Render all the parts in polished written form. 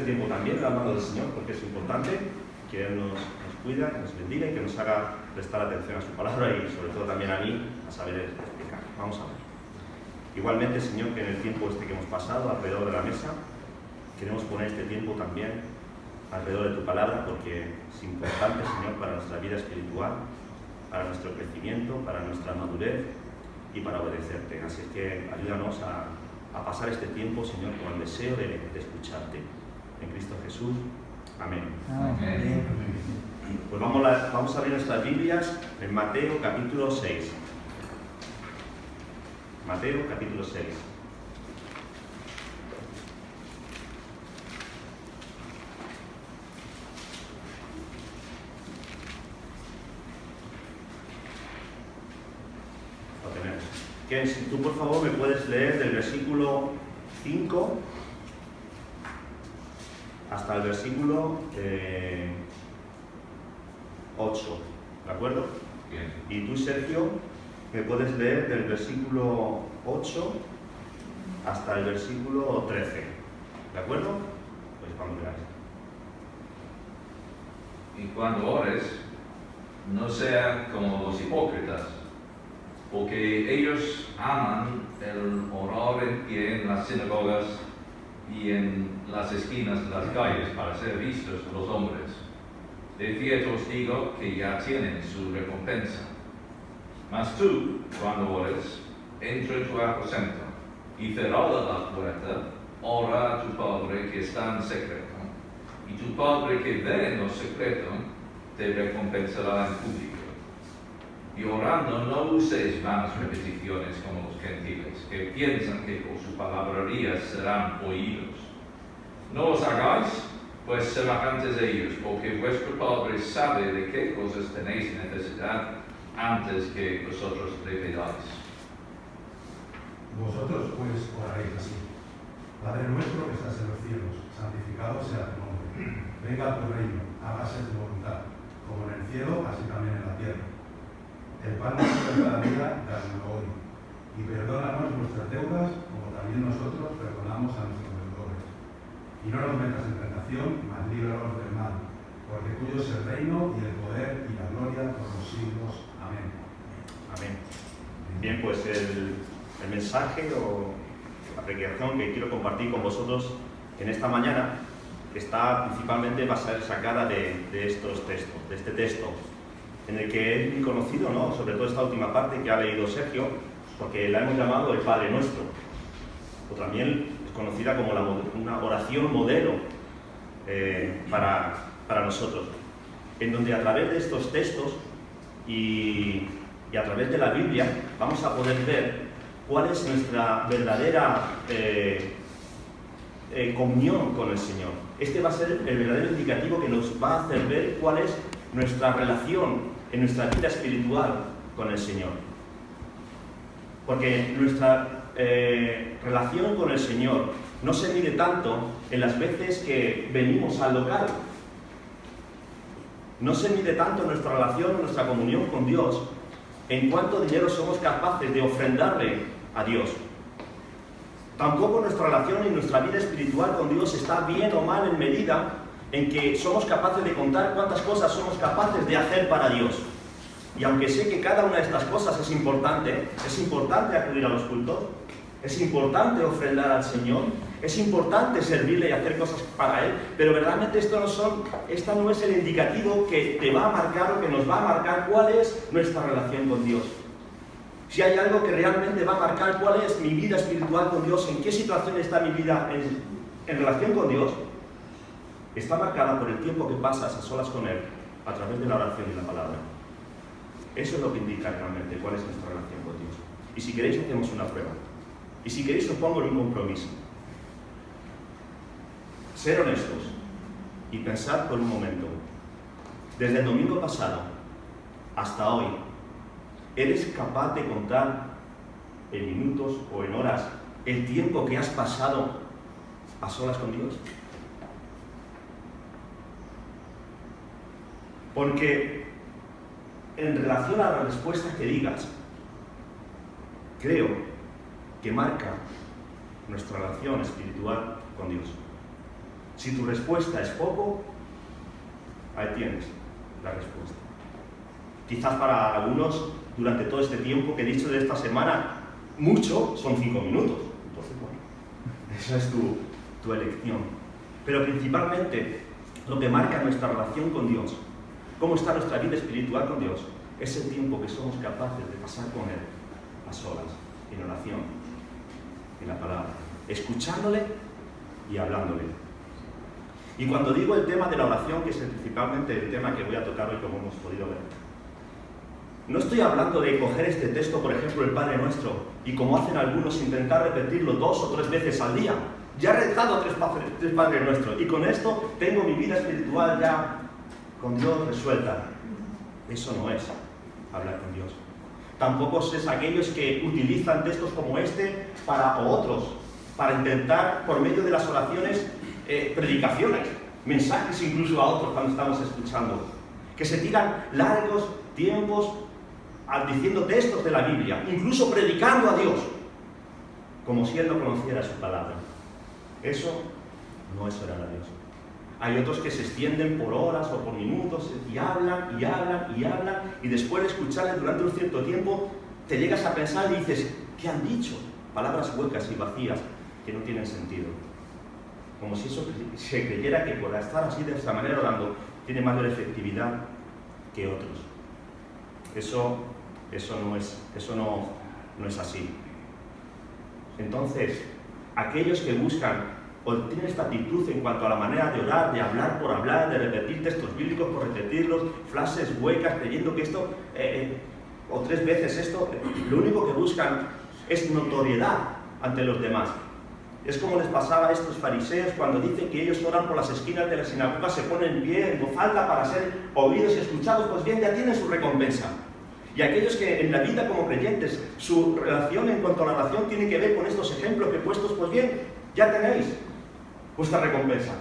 tiempo también en las manos del Señor, porque es importante que Él nos cuida, que nos bendiga y que nos haga prestar atención a su palabra y sobre todo también a mí a saber explicar. Vamos a ver. Igualmente, Señor, que en el tiempo que hemos pasado alrededor de la mesa, queremos poner este tiempo también alrededor de tu palabra, porque es importante, Señor, para nuestra vida espiritual, para nuestro crecimiento, para nuestra madurez y para obedecerte. Así es que ayúdanos a pasar este tiempo, Señor, con el deseo de escucharte. En Cristo Jesús. Amén. Amén. Pues vamos a abrir nuestras Biblias en Mateo capítulo 6. Mateo capítulo 6. Lo tenemos. Ken, si tú por favor me puedes leer del versículo 5 hasta el versículo 8, ¿de acuerdo? Bien. Y tú, Sergio, me puedes leer del versículo 8 hasta el versículo 13, ¿de acuerdo? Pues cuando veáis. Y cuando ores, no sean como los hipócritas, porque ellos aman el orar en pie en las sinagogas y en las esquinas de las calles para ser vistos por los hombres. De cierto os digo que ya tienen su recompensa. Mas tú, cuando ores, entra en tu aposento y cerrada la puerta, ora a tu Padre que está en secreto, y tu Padre que ve en lo secreto te recompensará en público. Y orando no uséis vanas repeticiones como los gentiles, que piensan que por su palabrería serán oídos. No os hagáis pues semejantes de ellos, porque vuestro Padre sabe de qué cosas tenéis necesidad antes que vosotros le pidáis. Vosotros pues oraréis así: Padre nuestro que estás en los cielos, santificado sea tu nombre. Venga tu reino, hágase tu voluntad, como en el cielo, así también en la tierra. El pan nuestro de cada día, danoslo hoy, y perdónanos nuestras deudas, como también nosotros perdonamos a nuestros deudores. Y no nos metas en tentación, mas líbranos del mal, porque tuyo es el reino y el poder y la gloria por los siglos. Amén. Amén. Bien, pues el mensaje o la predicación que quiero compartir con vosotros en esta mañana está principalmente va a ser sacada de estos textos, de este texto, en el que es muy conocido, ¿no? Sobre todo esta última parte que ha leído Sergio, porque la hemos llamado el Padre Nuestro, o también es conocida como una oración modelo para nosotros, en donde a través de estos textos y a través de la Biblia vamos a poder ver cuál es nuestra verdadera comunión con el Señor. Este va a ser el verdadero indicativo que nos va a hacer ver cuál es nuestra relación en nuestra vida espiritual con el Señor. Porque nuestra relación con el Señor no se mide tanto en las veces que venimos al local. No se mide tanto nuestra relación, nuestra comunión con Dios, en cuánto dinero somos capaces de ofrendarle a Dios. Tampoco nuestra relación y nuestra vida espiritual con Dios está bien o mal en medida en que somos capaces de contar cuántas cosas somos capaces de hacer para Dios. Y aunque sé que cada una de estas cosas es importante acudir a los cultos, es importante ofrendar al Señor, es importante servirle y hacer cosas para Él, pero verdaderamente esta no es el indicativo que te va a marcar o que nos va a marcar cuál es nuestra relación con Dios. Si hay algo que realmente va a marcar cuál es mi vida espiritual con Dios, en qué situación está mi vida en relación con Dios, está marcada por el tiempo que pasas a solas con Él, a través de la oración y la palabra. Eso es lo que indica realmente cuál es nuestra relación con Dios. Y si queréis, hacemos una prueba. Y si queréis, os pongo en un compromiso. Ser honestos y pensar por un momento. Desde el domingo pasado hasta hoy, ¿eres capaz de contar en minutos o en horas el tiempo que has pasado a solas con Dios? Porque en relación a la respuesta que digas, creo que marca nuestra relación espiritual con Dios. Si tu respuesta es poco, ahí tienes la respuesta. Quizás para algunos, durante todo este tiempo que he dicho de esta semana, mucho son 5 minutos. Entonces, bueno, esa es tu elección. Pero principalmente, lo que marca nuestra relación con Dios, cómo está nuestra vida espiritual con Dios, es el tiempo que somos capaces de pasar con Él, a solas, en oración, en la palabra, escuchándole y hablándole. Y cuando digo el tema de la oración, que es principalmente el tema que voy a tocar hoy, como hemos podido ver, no estoy hablando de coger este texto, por ejemplo, el Padre Nuestro, y como hacen algunos, intentar repetirlo 2 o 3 veces al día. Ya he rezado 3 Padres Nuestros, y con esto tengo mi vida espiritual ya con Dios resuelta. Eso no es hablar con Dios. Tampoco es aquellos que utilizan textos como este o otros, para intentar, por medio de las oraciones, predicaciones, mensajes incluso a otros cuando estamos escuchando, que se tiran largos tiempos diciendo textos de la Biblia, incluso predicando a Dios, como si Él no conociera su palabra. Eso no es orar a Dios. Hay otros que se extienden por horas o por minutos y hablan, y hablan, y hablan, y después de escucharles durante un cierto tiempo, te llegas a pensar y dices, ¿qué han dicho? Palabras huecas y vacías que no tienen sentido. Como si eso se creyera que por estar así de esta manera orando tiene mayor efectividad que otros. Eso no es así. Entonces, aquellos que buscan o tienen esta actitud en cuanto a la manera de orar, de hablar por hablar, de repetir textos bíblicos por repetirlos, frases huecas, creyendo que esto, o 3 veces esto, lo único que buscan es notoriedad ante los demás. Es como les pasaba a estos fariseos cuando dicen que ellos oran por las esquinas de la sinagoga, se ponen en pie en voz alta para ser oídos y escuchados, pues bien, ya tienen su recompensa. Y aquellos que en la vida como creyentes, su relación en cuanto a la oración tiene que ver con estos ejemplos que he puestos, pues bien, ya tenéis vuestra recompensa.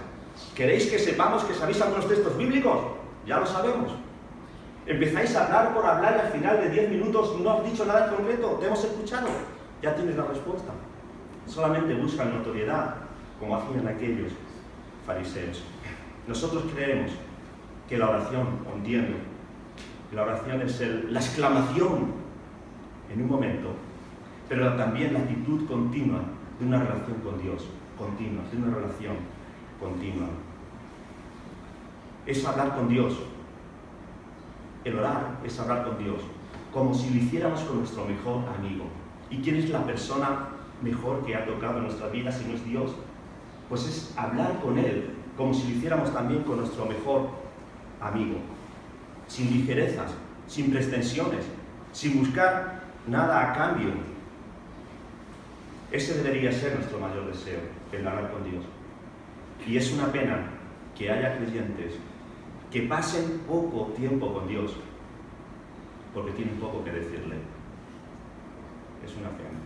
¿Queréis que sepamos que sabéis algunos textos bíblicos? Ya lo sabemos. Empezáis a hablar por hablar y al final de 10 minutos no has dicho nada en concreto, te hemos escuchado. Ya tienes la respuesta. Solamente buscan notoriedad, como hacían aquellos fariseos. Nosotros creemos que la oración, o entiendo, que la oración es la exclamación en un momento, pero también la actitud continua de una relación con Dios, continua, de una relación continua. Es hablar con Dios. El orar es hablar con Dios, como si lo hiciéramos con nuestro mejor amigo. ¿Y quién es la persona mejor que ha tocado en nuestra vida si no es Dios? Pues es hablar con Él, como si lo hiciéramos también con nuestro mejor amigo. Sin ligerezas, sin pretensiones, sin buscar nada a cambio. Ese debería ser nuestro mayor deseo, el hablar con Dios. Y es una pena que haya creyentes que pasen poco tiempo con Dios, porque tienen poco que decirle. Es una pena.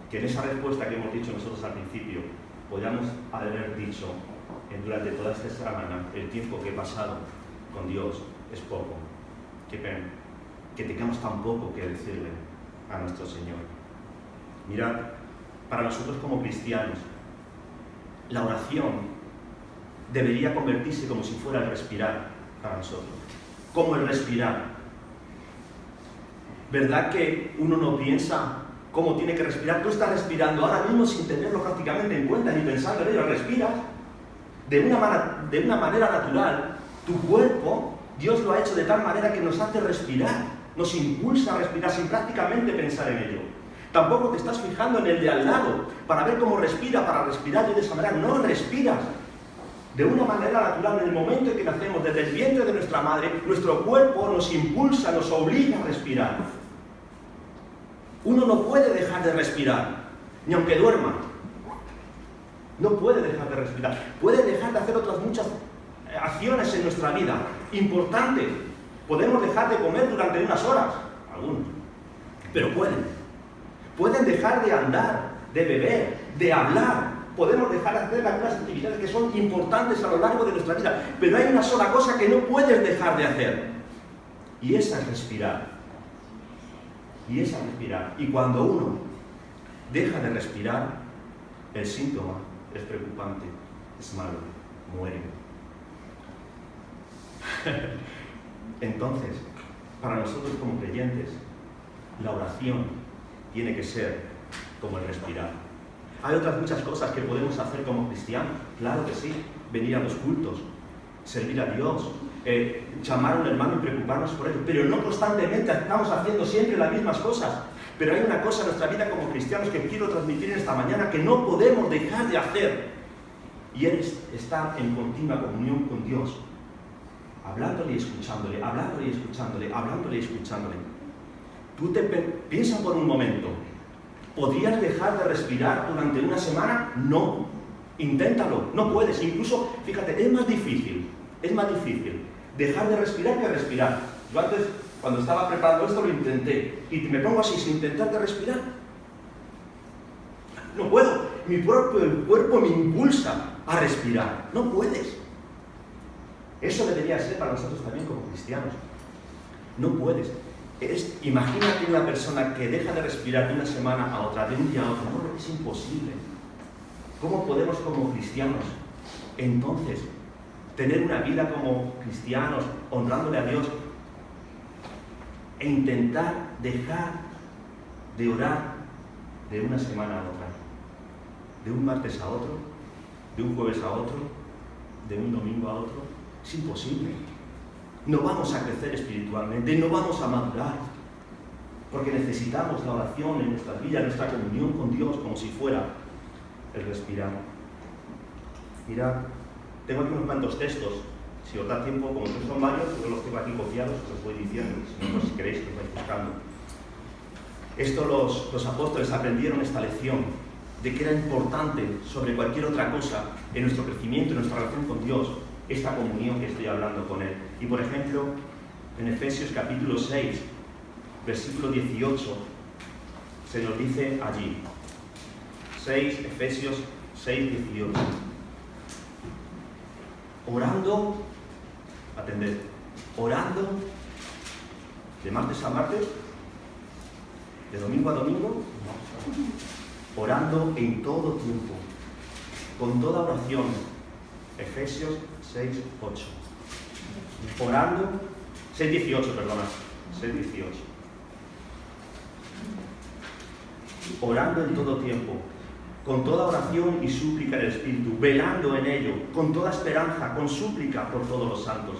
Que en esa respuesta que hemos dicho nosotros al principio, podamos haber dicho durante toda esta semana, el tiempo que he pasado con Dios es poco. Qué pena que tengamos tan poco que decirle a nuestro Señor. Mirad, para nosotros como cristianos, la oración debería convertirse como si fuera el respirar para nosotros. Como el respirar. ¿Verdad que uno no piensa cómo tiene que respirar? Tú estás respirando ahora mismo sin tenerlo prácticamente en cuenta ni pensando en ello. Respiras de una manera natural. Tu cuerpo, Dios lo ha hecho de tal manera que nos hace respirar, nos impulsa a respirar sin prácticamente pensar en ello. Tampoco te estás fijando en el de al lado para ver cómo respira, para respirar de esa manera. No respiras de una manera natural. En el momento en que nacemos, desde el vientre de nuestra madre, nuestro cuerpo nos impulsa, nos obliga a respirar. Uno no puede dejar de respirar, ni aunque duerma. No puede dejar de respirar. Puede dejar de hacer otras muchas acciones en nuestra vida importantes. Podemos dejar de comer durante unas horas, algunos, pero pueden dejar de andar, de beber, de hablar. Podemos dejar de hacer algunas actividades que son importantes a lo largo de nuestra vida, pero hay una sola cosa que no puedes dejar de hacer, y esa es respirar. Y cuando uno deja de respirar, el síntoma es preocupante. es malo, muere. Entonces, para nosotros como creyentes, la oración tiene que ser como el respirar. Hay otras muchas cosas que podemos hacer como cristianos, claro que sí, venir a los cultos, servir a Dios, llamar a un hermano y preocuparnos por él, pero no constantemente estamos haciendo siempre las mismas cosas. Pero hay una cosa en nuestra vida como cristianos que quiero transmitir en esta mañana que no podemos dejar de hacer, y es estar en continua comunión con Dios, hablándole y escuchándole, hablándole y escuchándole, hablándole y escuchándole. Tú piensa por un momento, ¿podrías dejar de respirar durante una semana? No, inténtalo, no puedes. Incluso, fíjate, es más difícil dejar de respirar que respirar. Yo antes, cuando estaba preparando esto, lo intenté, y me pongo así sin intentar de respirar. No puedo, mi propio cuerpo me impulsa a respirar, no puedes. Eso debería ser para nosotros también como cristianos. No puedes. Imagínate una persona que deja de respirar de una semana a otra, de un día a otro. No, es imposible. ¿Cómo podemos como cristianos, entonces, tener una vida como cristianos, honrándole a Dios, e intentar dejar de orar de una semana a otra? De un martes a otro, de un jueves a otro, de un domingo a otro. Es imposible. No vamos a crecer espiritualmente, no vamos a madurar, porque necesitamos la oración en nuestra vida, en nuestra comunión con Dios, como si fuera el respirar. Mirad, tengo aquí unos cuantos textos. Si os da tiempo, como estos son varios, yo los tengo aquí copiados, os los voy diciendo, si queréis, los vais buscando. Esto los apóstoles aprendieron esta lección, de que era importante sobre cualquier otra cosa en nuestro crecimiento, en nuestra relación con Dios, esta comunión que estoy hablando con Él. Y por ejemplo, en Efesios capítulo 6, versículo 18, se nos dice allí, Efesios 6, 18, orando, atended, orando de martes a martes, de domingo a domingo, orando en todo tiempo, con toda oración. Efesios 6, 8. Orando, 6, 18, perdona, 6, 18. Orando en todo tiempo, con toda oración y súplica en el Espíritu, velando en ello, con toda esperanza, con súplica por todos los santos.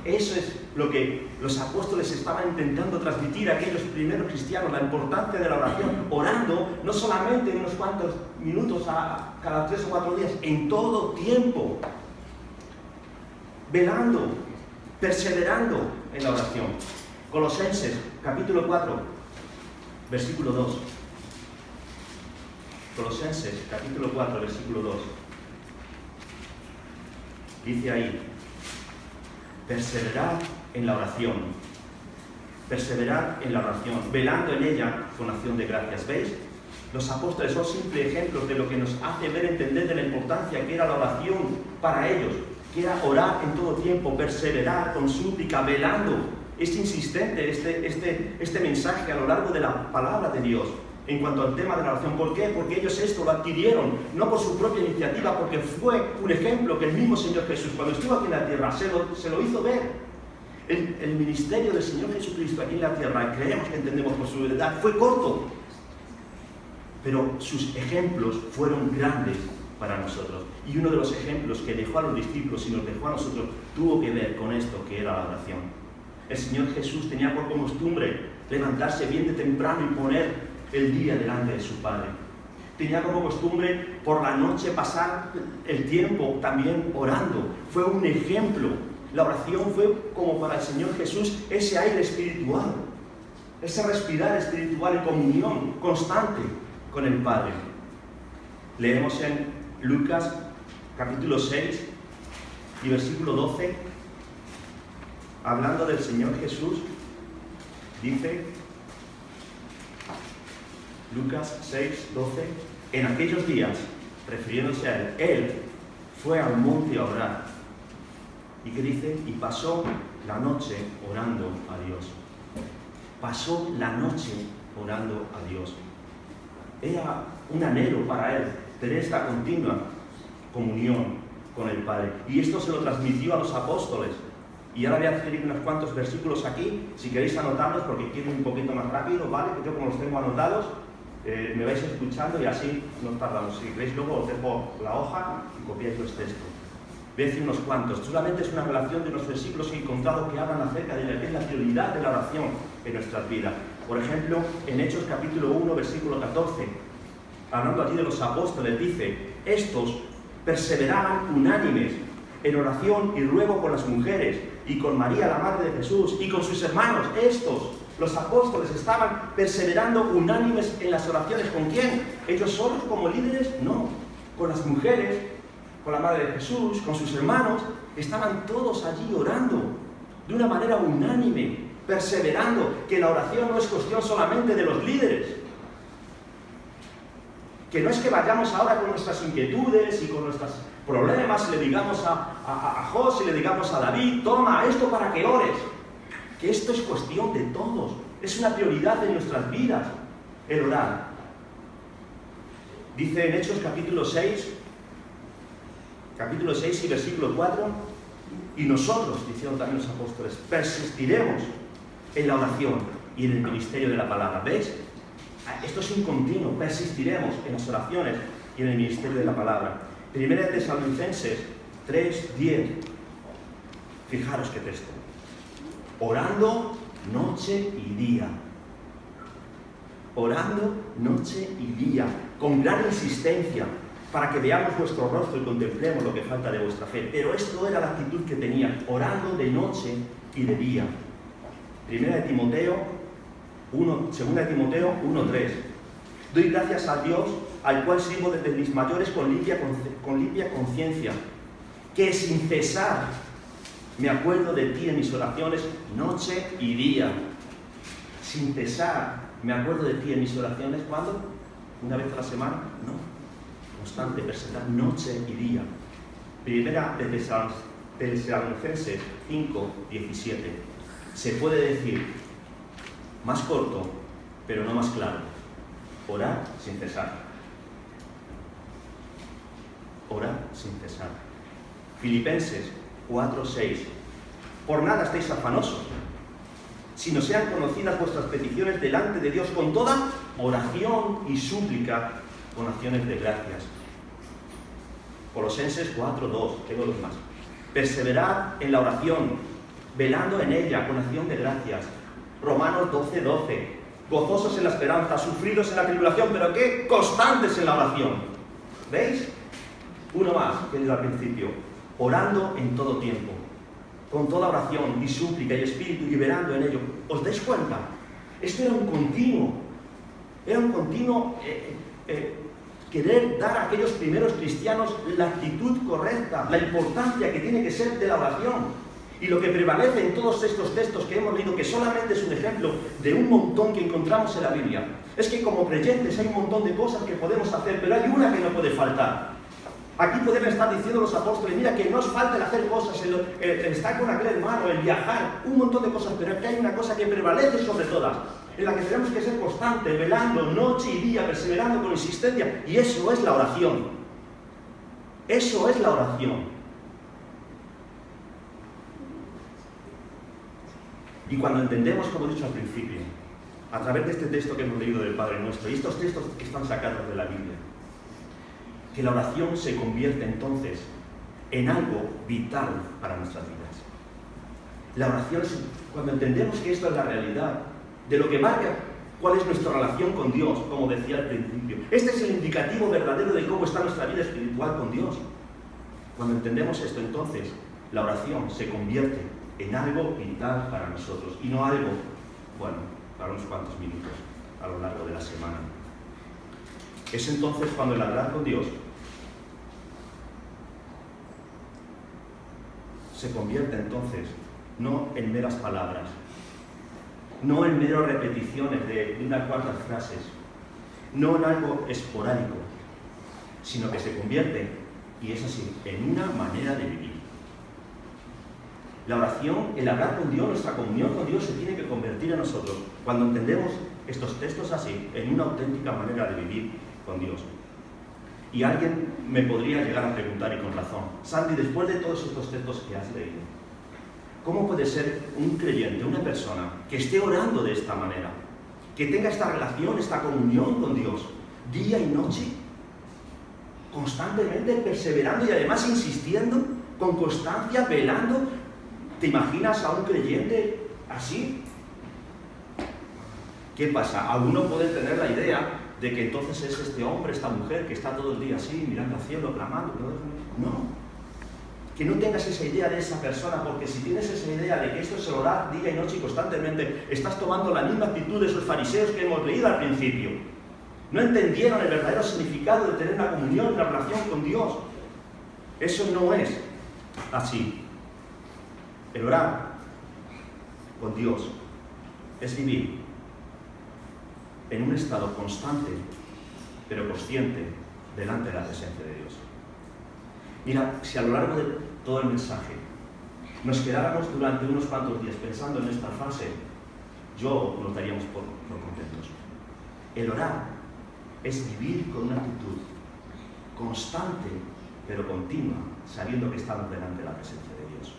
Eso es lo que los apóstoles estaban intentando transmitir a aquellos primeros cristianos, la importancia de la oración, orando no solamente unos cuantos minutos cada 3 o 4 días, en todo tiempo, velando, perseverando en la oración. Colosenses, capítulo 4, versículo 2. Colosenses, capítulo 4, versículo 2. Dice ahí, perseverad en la oración. Perseverad en la oración, velando en ella con acción de gracias. ¿Veis? Los apóstoles son simples ejemplos de lo que nos hace ver, entender de la importancia que era la oración para ellos, que era orar en todo tiempo, perseverar con súplica, velando. Es insistente este mensaje a lo largo de la palabra de Dios en cuanto al tema de la oración. ¿Por qué? Porque ellos esto lo adquirieron, no por su propia iniciativa, porque fue un ejemplo que el mismo Señor Jesús, cuando estuvo aquí en la tierra, se lo hizo ver. El ministerio del Señor Jesucristo aquí en la tierra, creemos que entendemos por su verdad, fue corto, pero sus ejemplos fueron grandes para nosotros. Y uno de los ejemplos que dejó a los discípulos y nos dejó a nosotros tuvo que ver con esto que era la oración. El Señor Jesús tenía por costumbre levantarse bien de temprano y poner el día delante de su Padre. Tenía como costumbre por la noche pasar el tiempo también orando. Fue un ejemplo. La oración fue como para el Señor Jesús ese aire espiritual, ese respirar espiritual y comunión constante con el Padre. Leemos en Lucas capítulo 6 y versículo 12, hablando del Señor Jesús, dice Lucas 6, 12, en aquellos días, refiriéndose a él fue al monte a orar. ¿Y qué dice? Y pasó la noche orando a Dios. Pasó la noche orando a Dios. Era un anhelo para él tener esta continua comunión con el Padre. Y esto se lo transmitió a los apóstoles. Y ahora voy a hacer unos cuantos versículos aquí, si queréis anotarlos, porque quiero ir un poquito más rápido, ¿vale? Yo como los tengo anotados, me vais escuchando y así no tardamos. Si queréis luego os dejo la hoja y copiáis los textos. Voy a decir unos cuantos. Solamente es una relación de unos versículos que he encontrado que hablan acerca de lo que es la prioridad de la oración en nuestras vidas. Por ejemplo, en Hechos capítulo 1, versículo 14, hablando allí de los apóstoles, dice: estos perseveraban unánimes en oración y ruego con las mujeres, y con María, la madre de Jesús, y con sus hermanos. Estos, los apóstoles, estaban perseverando unánimes en las oraciones. ¿Con quién? ¿Ellos solos como líderes? No. Con las mujeres, con la madre de Jesús, con sus hermanos. Estaban todos allí orando de una manera unánime, perseverando, que la oración no es cuestión solamente de los líderes. Que no es que vayamos ahora con nuestras inquietudes y con nuestros problemas y le digamos a José y le digamos a David: toma esto para que ores. Que esto es cuestión de todos. Es una prioridad en nuestras vidas, el orar. Dice en Hechos capítulo 6 y versículo 4: y nosotros, dicieron también los apóstoles, persistiremos en la oración y en el ministerio de la palabra. ¿Veis? Esto es un continuo. Persistiremos en las oraciones y en el ministerio de la palabra. Primera de Tesalonicenses 3:10. Fijaros qué texto. Orando noche y día. Orando noche y día, con gran insistencia, para que veamos vuestro rostro y contemplemos lo que falta de vuestra fe. Pero esto era la actitud que tenían, orando de noche y de día. Segunda de Timoteo 1:3. Doy gracias a Dios, al cual sirvo desde mis mayores con limpia conciencia, que sin cesar me acuerdo de ti en mis oraciones noche y día. Sin cesar me acuerdo de ti en mis oraciones. ¿Cuándo? ¿Una vez a la semana? No. Constante, perseverar noche y día. Primera de Tesalonicenses 5:17. Se puede decir más corto, pero no más claro: orar sin cesar. Orar sin cesar. Filipenses 4:6. Por nada estéis afanosos, sino sean conocidas vuestras peticiones delante de Dios con toda oración y súplica, con acciones de gracias. Colosenses 4:2. Tengo los más. Perseverad en la oración, velando en ella con acción de gracias. Romanos 12:12. Gozosos en la esperanza, sufridos en la tribulación, pero ¿qué? Constantes en la oración. ¿Veis? Uno más, que es al principio. Orando en todo tiempo, con toda oración y súplica y espíritu, y velando en ello. ¿Os dais cuenta? Esto era un continuo. Era un continuo querer dar a aquellos primeros cristianos la actitud correcta, la importancia que tiene que ser de la oración. Y lo que prevalece en todos estos textos que hemos leído, que solamente es un ejemplo de un montón que encontramos en la Biblia, es que como creyentes hay un montón de cosas que podemos hacer, pero hay una que no puede faltar. Aquí pueden estar diciendo los apóstoles: mira, que no os falta el hacer cosas, el estar con aquel hermano, el viajar, un montón de cosas, pero aquí hay una cosa que prevalece sobre todas, en la que tenemos que ser constantes, velando noche y día, perseverando con insistencia, y eso es la oración. Eso es la oración. Y cuando entendemos, como he dicho al principio, a través de este texto que hemos leído del Padre Nuestro, y estos textos que están sacados de la Biblia, que la oración se convierte entonces en algo vital para nuestras vidas. La oración es cuando entendemos que esto es la realidad, de lo que marca cuál es nuestra relación con Dios, como decía al principio. Este es el indicativo verdadero de cómo está nuestra vida espiritual con Dios. Cuando entendemos esto, entonces, la oración se convierte en algo vital para nosotros, y no algo, bueno, para unos cuantos minutos a lo largo de la semana. Es entonces cuando el hablar con Dios se convierte entonces no en meras palabras, no en meras repeticiones de unas cuantas frases, no en algo esporádico, sino que se convierte, y es así, en una manera de vivir. La oración, el hablar con Dios, nuestra comunión con Dios se tiene que convertir en nosotros, cuando entendemos estos textos así, en una auténtica manera de vivir con Dios. Y alguien me podría llegar a preguntar, y con razón, Sandy, después de todos estos textos que has leído, ¿cómo puede ser un creyente, una persona, que esté orando de esta manera, que tenga esta relación, esta comunión con Dios, día y noche, constantemente perseverando y además insistiendo, con constancia, velando? ¿Te imaginas a un creyente así? ¿Qué pasa? Alguno puede tener la idea de que entonces es este hombre, esta mujer, que está todo el día así, mirando al cielo, clamando. No. Que no tengas esa idea de esa persona, porque si tienes esa idea de que esto es orar día y noche y constantemente, estás tomando la misma actitud de esos fariseos que hemos leído al principio. No entendieron el verdadero significado de tener una comunión, una relación con Dios. Eso no es así. El orar con Dios es vivir en un estado constante, pero consciente, delante de la presencia de Dios. Mira, si a lo largo de todo el mensaje nos quedáramos durante unos cuantos días pensando en esta frase, yo nos daríamos por contentos. El orar es vivir con una actitud constante, pero continua, sabiendo que estamos delante de la presencia de Dios.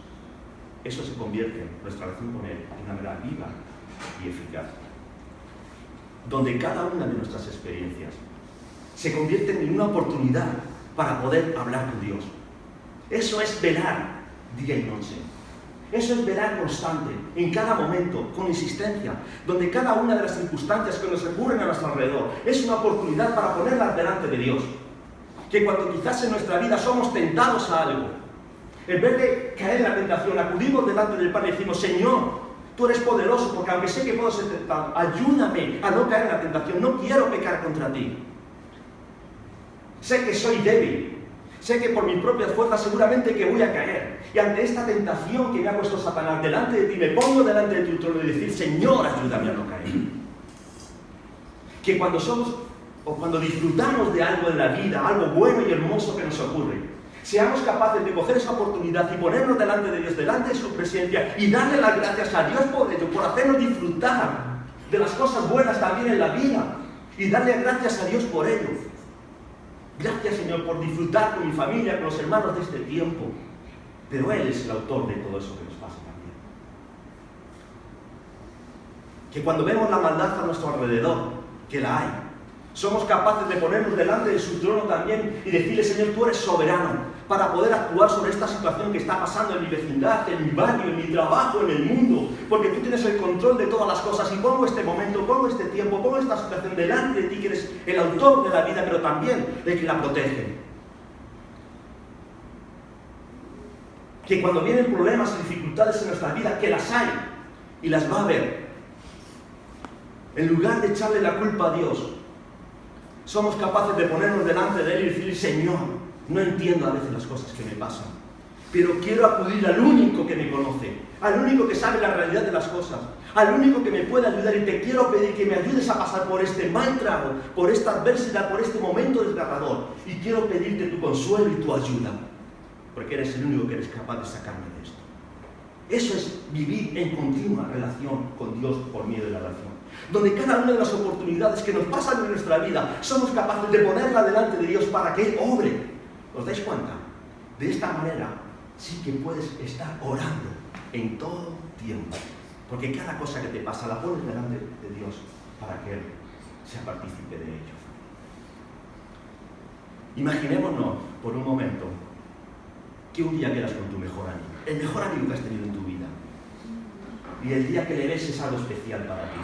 Eso se convierte en nuestra relación con Él de una manera viva y eficaz, donde cada una de nuestras experiencias se convierte en una oportunidad para poder hablar con Dios. Eso es velar día y noche. Eso es velar constante, en cada momento, con insistencia, donde cada una de las circunstancias que nos ocurren a nuestro alrededor es una oportunidad para ponerlas delante de Dios. Que cuando quizás en nuestra vida somos tentados a algo, en vez de caer en la tentación, acudimos delante del Padre y decimos: Señor, Tú eres poderoso, porque aunque sé que puedo ser tentado, ayúdame a no caer en la tentación, no quiero pecar contra Ti. Sé que soy débil, sé que por mis propias fuerzas seguramente que voy a caer. Y ante esta tentación que me ha puesto Satanás delante de Ti, me pongo delante de Tu trono y decir: Señor, ayúdame a no caer. Que cuando somos, o cuando disfrutamos de algo en la vida, algo bueno y hermoso que nos ocurre, seamos capaces de coger esa oportunidad y ponernos delante de Dios, delante de su presencia, y darle las gracias a Dios por ello, por hacernos disfrutar de las cosas buenas también en la vida, y darle gracias a Dios por ello. Gracias, Señor, por disfrutar con mi familia, con los hermanos de este tiempo. Pero Él es el autor de todo eso que nos pasa también. Que cuando vemos la maldad a nuestro alrededor, que la hay, somos capaces de ponernos delante de su trono también y decirle: Señor, Tú eres soberano para poder actuar sobre esta situación que está pasando en mi vecindad, en mi barrio, en mi trabajo, en el mundo, porque Tú tienes el control de todas las cosas, y pongo este momento, pongo este tiempo, pongo esta situación delante de Ti, que eres el autor de la vida, pero también de que la protege. Que cuando vienen problemas y dificultades en nuestra vida, que las hay y las va a haber, en lugar de echarle la culpa a Dios, somos capaces de ponernos delante de Él y decir: Señor, no entiendo a veces las cosas que me pasan, pero quiero acudir al único que me conoce, al único que sabe la realidad de las cosas, al único que me puede ayudar, y te quiero pedir que me ayudes a pasar por este mal trago, por esta adversidad, por este momento desgarrador, y quiero pedirte tu consuelo y tu ayuda, porque eres el único que eres capaz de sacarme de esto. Eso es vivir en continua relación con Dios por medio de la oración, donde cada una de las oportunidades que nos pasan en nuestra vida somos capaces de ponerla delante de Dios para que Él obre. ¿Os dais cuenta? De esta manera sí que puedes estar orando en todo tiempo, porque cada cosa que te pasa la pones delante de Dios para que Él sea partícipe de ello. Imaginémonos por un momento que un día quedas con tu mejor amigo, el mejor amigo que has tenido en tu vida, y el día que le ves es algo especial para ti.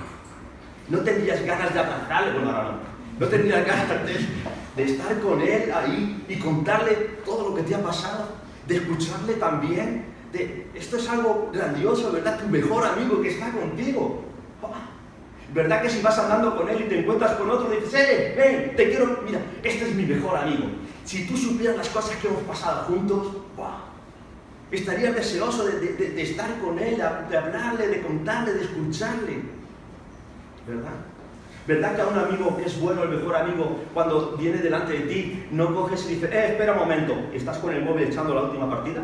No tendrías ganas de abrazarle, no tendrías ganas de estar con él ahí y contarle todo lo que te ha pasado, de escucharle también. Esto es algo grandioso, ¿verdad? Tu mejor amigo que está contigo. ¿Verdad que si vas andando con él y te encuentras con otro, dices: ven, te quiero, mira, este es mi mejor amigo. Si tú supieras las cosas que hemos pasado juntos, estarías deseoso de estar con él, de hablarle, de contarle, de escucharle. ¿Verdad? ¿Verdad que a un amigo que es bueno, el mejor amigo, cuando viene delante de ti, no coges y dices: espera un momento, ¿estás con el móvil echando la última partida?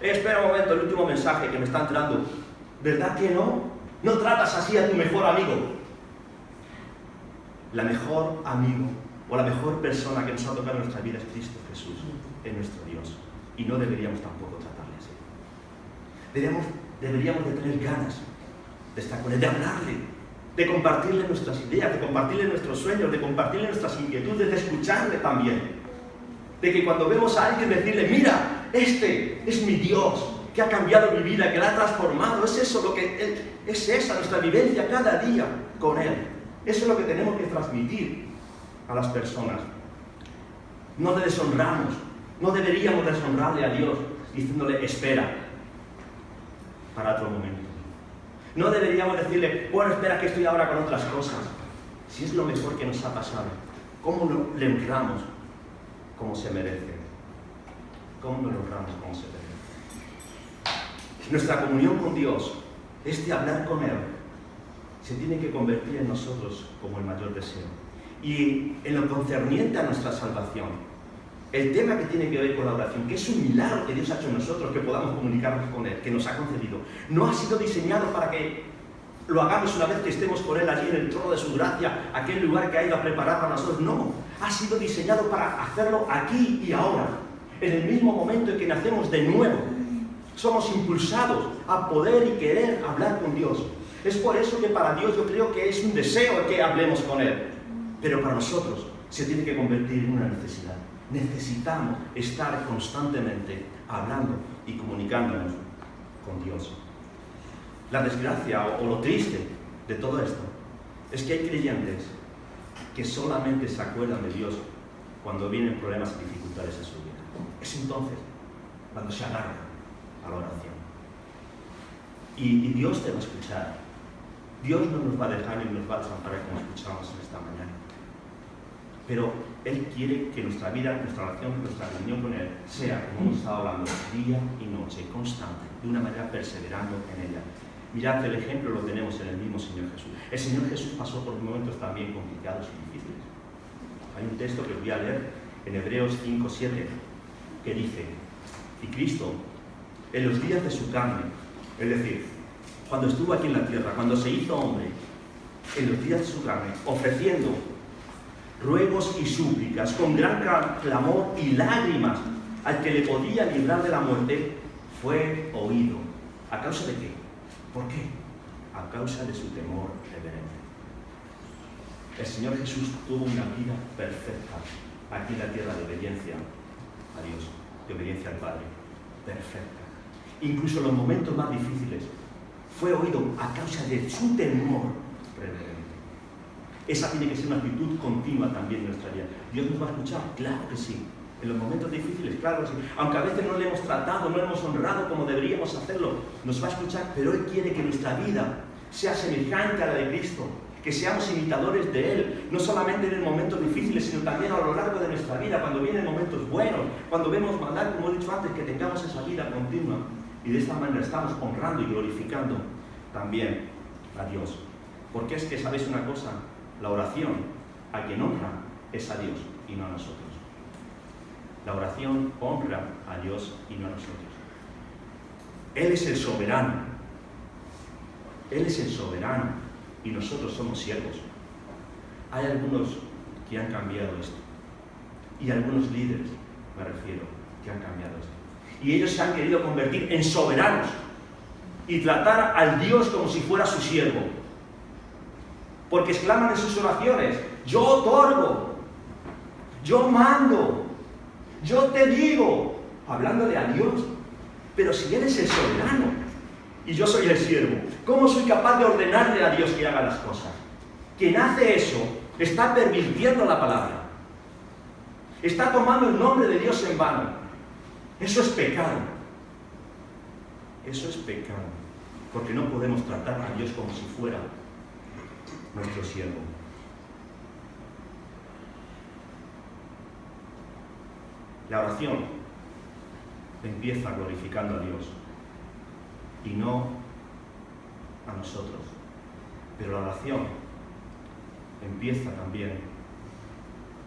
Espera un momento, el último mensaje que me está entrando. ¿Verdad que no? No tratas así a tu mejor amigo. La mejor amigo o la mejor persona que nos ha tocado en nuestra vida es Cristo Jesús, es nuestro Dios. Y no deberíamos tampoco tratarle así. Deberíamos de tener ganas de estar con Él, de hablarle, de compartirle nuestras ideas, de compartirle nuestros sueños, de compartirle nuestras inquietudes, de escucharle también. De que cuando vemos a alguien decirle, mira, este es mi Dios, que ha cambiado mi vida, que la ha transformado. Es eso lo que es esa nuestra vivencia cada día con Él. Eso es lo que tenemos que transmitir a las personas. No le deshonramos, no deberíamos deshonrarle a Dios diciéndole, espera, para otro momento. No deberíamos decirle, bueno, espera que estoy ahora con otras cosas. Si es lo mejor que nos ha pasado, ¿cómo le honramos como se merece? ¿Cómo le honramos como se merece? Nuestra comunión con Dios, este hablar con Él, se tiene que convertir en nosotros como el mayor deseo. Y en lo concerniente a nuestra salvación, el tema que tiene que ver con la oración, que es un milagro que Dios ha hecho en nosotros, que podamos comunicarnos con Él, que nos ha concedido, no ha sido diseñado para que lo hagamos una vez que estemos con Él allí en el trono de su gracia, aquel lugar que ha ido a preparar para nosotros. No, ha sido diseñado para hacerlo aquí y ahora, en el mismo momento en que nacemos de nuevo. Somos impulsados a poder y querer hablar con Dios. Es por eso que para Dios yo creo que es un deseo que hablemos con Él. Pero para nosotros se tiene que convertir en una necesidad. Necesitamos estar constantemente hablando y comunicándonos con Dios. La desgracia o lo triste de todo esto es que hay creyentes que solamente se acuerdan de Dios cuando vienen problemas y dificultades en su vida. Es entonces cuando se agarran a la oración. Y Dios te va a escuchar. Dios no nos va a dejar ni nos va a desamparar como escuchamos en esta mañana. Pero Él quiere que nuestra vida, nuestra oración, nuestra reunión con Él sea, como hemos estado hablando, día y noche, constante, de una manera perseverando en ella. Mirad, el ejemplo lo tenemos en el mismo Señor Jesús. El Señor Jesús pasó por momentos también complicados y difíciles. Hay un texto que voy a leer en Hebreos 5:7 que dice, y Cristo, en los días de su carne, es decir, cuando estuvo aquí en la tierra, cuando se hizo hombre, en los días de su carne, ofreciendo ruegos y súplicas, con gran clamor y lágrimas, al que le podía librar de la muerte, fue oído. ¿A causa de qué? ¿Por qué? A causa de su temor reverente. El Señor Jesús tuvo una vida perfecta aquí en la tierra de obediencia a Dios, de obediencia al Padre. Perfecta. Incluso en los momentos más difíciles, fue oído a causa de su temor reverente. Esa tiene que ser una actitud continua también en nuestra vida. ¿Dios nos va a escuchar? Claro que sí. En los momentos difíciles, claro que sí. Aunque a veces no le hemos tratado, no le hemos honrado como deberíamos hacerlo, nos va a escuchar, pero Él quiere que nuestra vida sea semejante a la de Cristo, que seamos imitadores de Él, no solamente en momentos difíciles, sino también a lo largo de nuestra vida, cuando vienen momentos buenos, cuando vemos maldad, como he dicho antes, que tengamos esa vida continua. Y de esta manera estamos honrando y glorificando también a Dios. Porque es que, ¿sabéis una cosa? La oración a quien honra es a Dios y no a nosotros. La oración honra a Dios y no a nosotros. Él es el soberano. Él es el soberano y nosotros somos siervos. Hay algunos que han cambiado esto. Y algunos líderes, me refiero, que han cambiado esto. Y ellos se han querido convertir en soberanos y tratar al Dios como si fuera su siervo. Porque exclaman en sus oraciones, yo otorgo, yo mando, yo te digo, hablándole a Dios. Pero si Él es el soberano y yo soy el siervo, ¿cómo soy capaz de ordenarle a Dios que haga las cosas? Quien hace eso está pervirtiendo la palabra. Está tomando el nombre de Dios en vano. Eso es pecado. Eso es pecado. Porque no podemos tratar a Dios como si fuera nuestro siervo. La oración empieza glorificando a Dios y no a nosotros. Pero la oración empieza también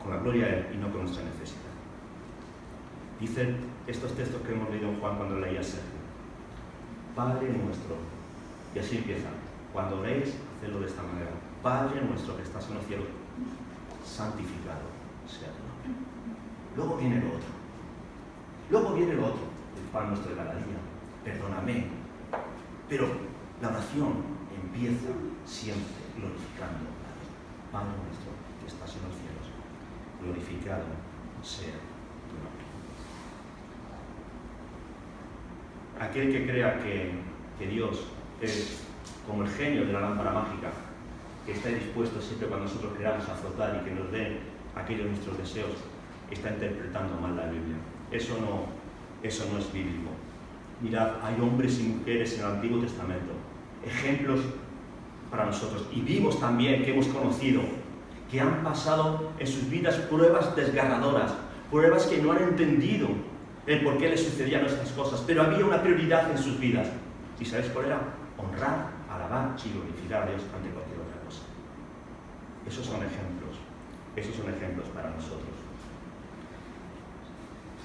con la gloria a Él y no con nuestra necesidad. Dicen estos textos que hemos leído en Juan cuando leía Sergio. Padre nuestro, y así empieza. Cuando oréis, hacedlo de esta manera. Padre nuestro que estás en los cielos, santificado sea tu nombre. Luego viene lo otro. Luego viene lo otro, el pan nuestro de cada día. Perdóname. Pero la oración empieza siempre glorificando a Dios. Padre nuestro que estás en los cielos, glorificado sea tu nombre. Aquel que crea que Dios es como el genio de la lámpara mágica, que está dispuesto siempre cuando nosotros queramos a frotar y que nos dé aquellos nuestros deseos, está interpretando mal la Biblia. Eso no es bíblico. Mirad, hay hombres y mujeres en el Antiguo Testamento, ejemplos para nosotros, y vivos también, que hemos conocido, que han pasado en sus vidas pruebas desgarradoras, pruebas que no han entendido el por qué les sucedían estas cosas, pero había una prioridad en sus vidas. ¿Y sabéis cuál era? Honrar, alabar y glorificar a Dios ante cualquier otra cosa. Esos son ejemplos para nosotros.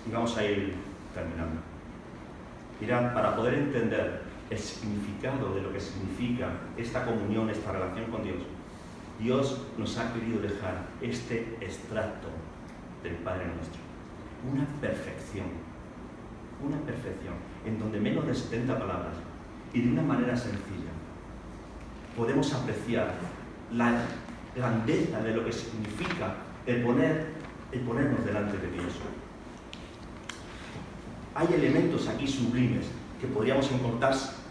Y vamos a ir terminando. Mirad, para poder entender el significado de lo que significa esta comunión, esta relación con Dios, Dios nos ha querido dejar este extracto del Padre Nuestro. Una perfección, en donde menos de 70 palabras y de una manera sencilla podemos apreciar la grandeza de lo que significa el ponernos delante de Dios. Hay elementos aquí sublimes que podríamos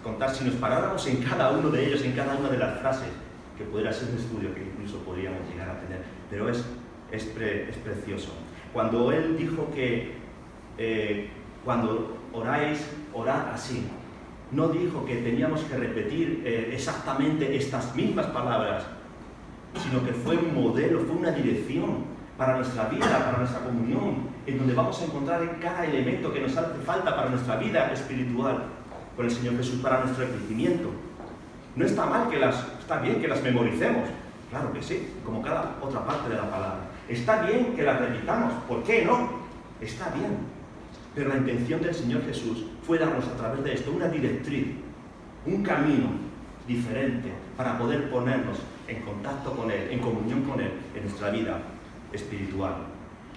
contar si nos paráramos en cada uno de ellos, en cada una de las frases, que podría ser un estudio que incluso podríamos llegar a tener, pero es precioso. Cuando él dijo que cuando oráis, orad así, no dijo que teníamos que repetir exactamente estas mismas palabras, sino que fue un modelo, fue una dirección para nuestra vida, para nuestra comunión, en donde vamos a encontrar cada elemento que nos hace falta para nuestra vida espiritual con el Señor Jesús, para nuestro crecimiento. No está mal está bien que las memoricemos, claro que sí, como cada otra parte de la palabra. Está bien que las repitamos, ¿por qué no? Está bien. Pero la intención del Señor Jesús fue darnos a través de esto una directriz, un camino diferente para poder ponernos en contacto con Él, en comunión con Él, en nuestra vida espiritual,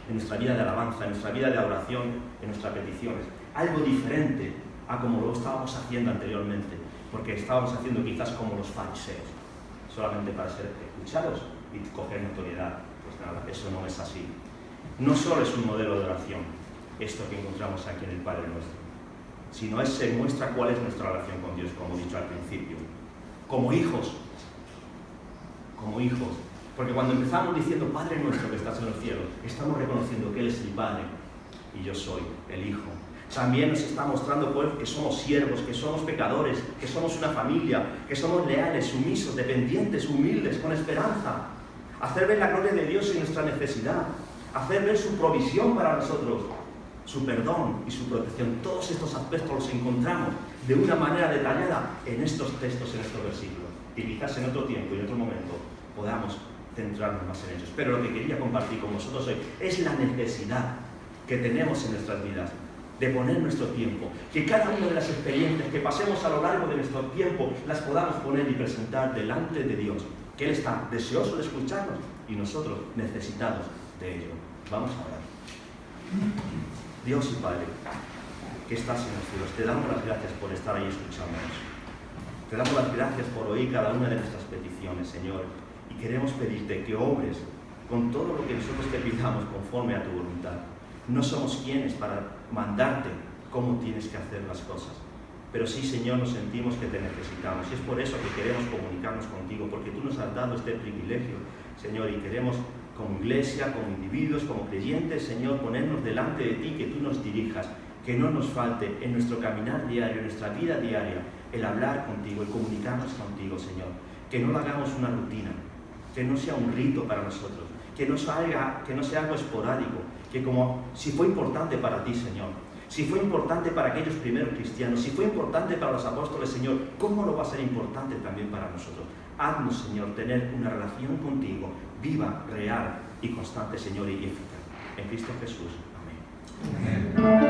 en nuestra vida de alabanza, en nuestra vida de adoración, en nuestras peticiones. Algo diferente a como lo estábamos haciendo anteriormente, porque estábamos haciendo quizás como los fariseos, solamente para ser escuchados y coger notoriedad. Pues nada, eso no es así. No solo es un modelo de oración, esto que encontramos aquí en el Padre Nuestro, sino se muestra cuál es nuestra relación con Dios, como he dicho al principio. Como hijos, porque cuando empezamos diciendo Padre Nuestro que estás en los cielos, estamos reconociendo que Él es el Padre y yo soy el Hijo. También nos está mostrando pues, que somos siervos, que somos pecadores, que somos una familia, que somos leales, sumisos, dependientes, humildes, con esperanza. Hacer ver la gloria de Dios en nuestra necesidad, hacer ver su provisión para nosotros, su perdón y su protección. Todos estos aspectos los encontramos de una manera detallada en estos textos, en estos versículos. Y quizás en otro tiempo y en otro momento podamos centrarnos más en ellos. Pero lo que quería compartir con vosotros hoy es la necesidad que tenemos en nuestras vidas de poner nuestro tiempo, que cada una de las experiencias que pasemos a lo largo de nuestro tiempo las podamos poner y presentar delante de Dios, que Él está deseoso de escucharnos y nosotros necesitados de ello. Vamos a orar. Dios y Padre, que estás en los cielos, te damos las gracias por estar ahí escuchándonos. Te damos las gracias por oír cada una de nuestras peticiones, Señor, y queremos pedirte que obres con todo lo que nosotros te pidamos conforme a tu voluntad. No somos quienes para mandarte cómo tienes que hacer las cosas, pero sí, Señor, nos sentimos que te necesitamos y es por eso que queremos comunicarnos contigo, porque tú nos has dado este privilegio, Señor, y queremos como iglesia, como individuos, como creyentes, Señor, ponernos delante de ti, que tú nos dirijas, que no nos falte en nuestro caminar diario, en nuestra vida diaria, el hablar contigo, el comunicarnos contigo, Señor, que no lo hagamos una rutina, que no sea un rito para nosotros, que no sea algo esporádico, que como si fue importante para ti, Señor, si fue importante para aquellos primeros cristianos, si fue importante para los apóstoles, Señor, ¿cómo no va a ser importante también para nosotros? Haznos, Señor, tener una relación contigo, viva, real y constante, Señor, y eficaz. En Cristo Jesús. Amén. Amén.